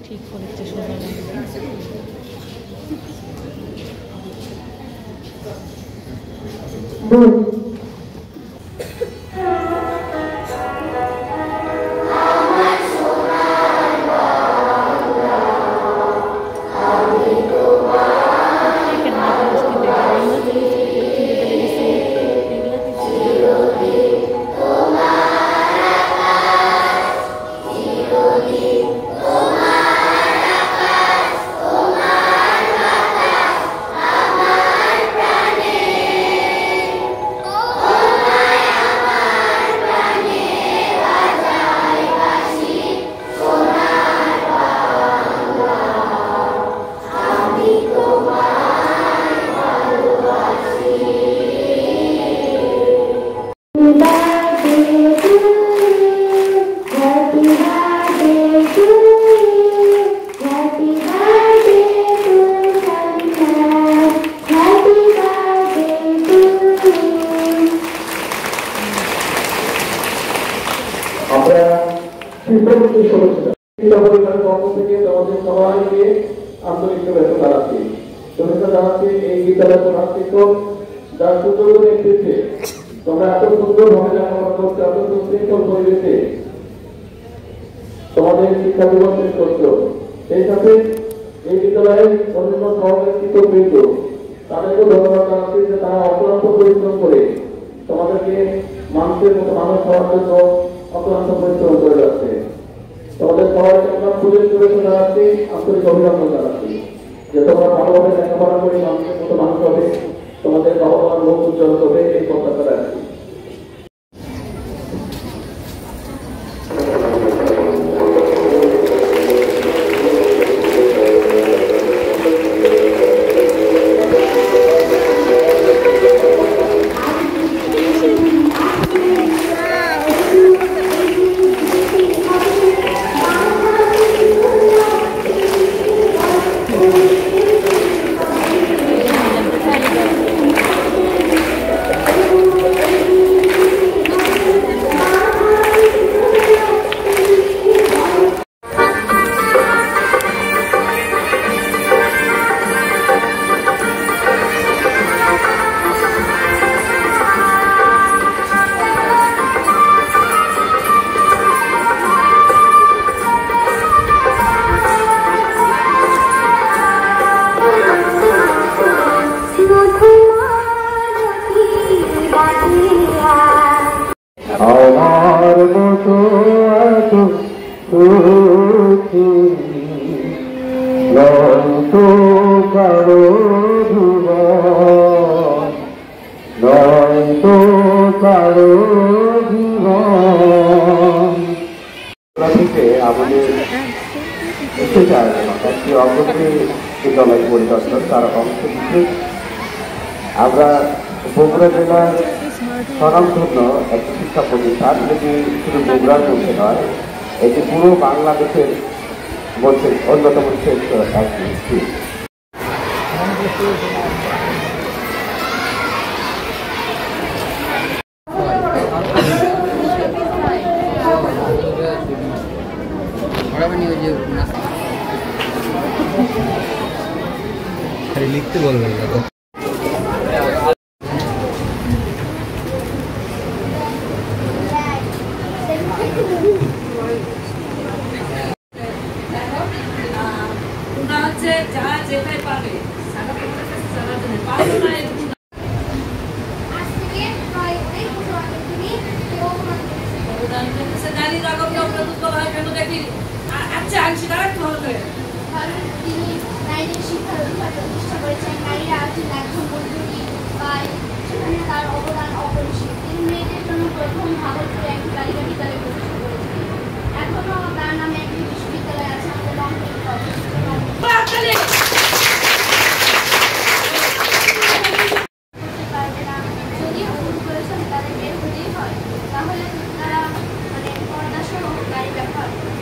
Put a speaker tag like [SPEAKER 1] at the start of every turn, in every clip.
[SPEAKER 1] ঠিক করেছে সবাই।
[SPEAKER 2] তোমাদের শিক্ষা জীবন শেষ করছো, সেই সাথে এই বিদ্যালয়ের অন্যান্য সহযোগিত বৃন্দ তাদেরকে ধন্যবাদ জানাচ্ছি যে তারা অক্লান্ত পরিশ্রম করে তোমাদেরকে মানুষের মতো মানুষ হওয়ার জন্য অক্লান্ত পরিশ্রম করে যাচ্ছে। তোমাদের সবাইকে আমরা ফুলের শুভেচ্ছা জানাচ্ছি, আন্তরিক অভিনন্দন জানাচ্ছি যে তোমরা ভালোভাবে লেখাপড়া করে মানুষের মতো মানুষ হবে, তোমাদের বাবা মার মুখ উজ্জ্বল হবে, এই প্রত্যাশা রাখছি। আমার মতো এত সুখী নয়তো কারো জীবন, নয়তো কারো জীবন। আমাদের এসে যায় একটি অগ্রগতি বিদ্যালয় পরিদর্শন তার অংশ বিশেষ আমরা বগুড়া জেলার স্বনামধন্য একটি শিক্ষা প্রতিষ্ঠান, যেটি শুধু বগুড়ার মধ্যে নয়, এটি পুরো বাংলাদেশের মধ্যে অন্যতম শ্রেষ্ঠ একটি স্কুল।
[SPEAKER 3] লিখতে বলবেন না তো। হচ্ছে যারা যেটাই পাবে সারা তোমাদের কাছে জানার জন্য পারবো না এরকম নারীর আগমন অগ্রদূত বলা হয় কেন দেখি আচ্ছা আংশি তারা একটু ভালো করে
[SPEAKER 4] তিনি নারীদের শিক্ষার অধিকার প্রতিষ্ঠা করেছেন, নারীরা আর্থিক একজন মজুরি পায়, সেখানে তার অবদান অপরিসীম। তিনি মেয়েদের জন্য প্রথম ভাগলপুরে একটি বালিকা বিদ্যালয় প্রতিষ্ঠা করেছেন। এখনো তার নামে একটি বিশ্ববিদ্যালয় আছে আমাদের রংপুরে। পারবে না, যদিও ভুল করেছেন তাদের বের হতেই হয়, তাহলে তারা পর্দাসহ গাড়ি ব্যবহার করে।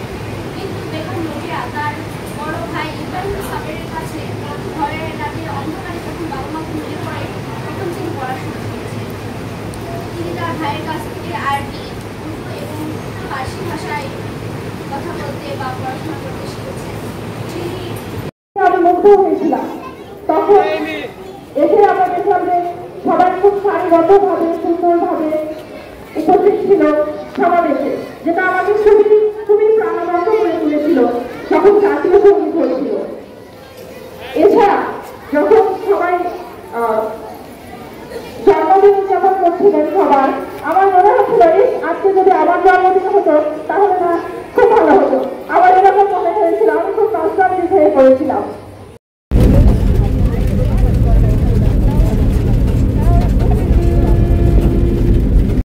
[SPEAKER 4] কিন্তু বেগম রোকেয়া তার বড় ভাই ইব্রাহিম সাবেরের কাছে ঘরের রাতে অন্ধকারে যখন বাবা মা ঘুমিয়ে পড়ে তখন তিনি পড়াশোনা করেছেন। তিনি তার ভাইয়ের কাছ থেকে আরবি, উর্দু এবং ফার্সি ভাষায় কথা বলতে বা পড়াশোনা করতে শিখেছেন। তিনি
[SPEAKER 5] আমি মুগ্ধ হয়েছিলাম। তখন এসে আমরা দেখলাম যে সবাই খুব সারিবদ্ধভাবে সুন্দরভাবে উপস্থিত ছিল সমাবেশে, যেটা আমাকে খুবই খুবই প্রাণবন্ত করে তুলেছিল। তখন জাতীয় সঙ্গীত হয়েছিল। এছাড়া যখন সবাই জন্মদিন উদযাপন করছিলেন সবার, আমার মনে হচ্ছিল আজকে যদি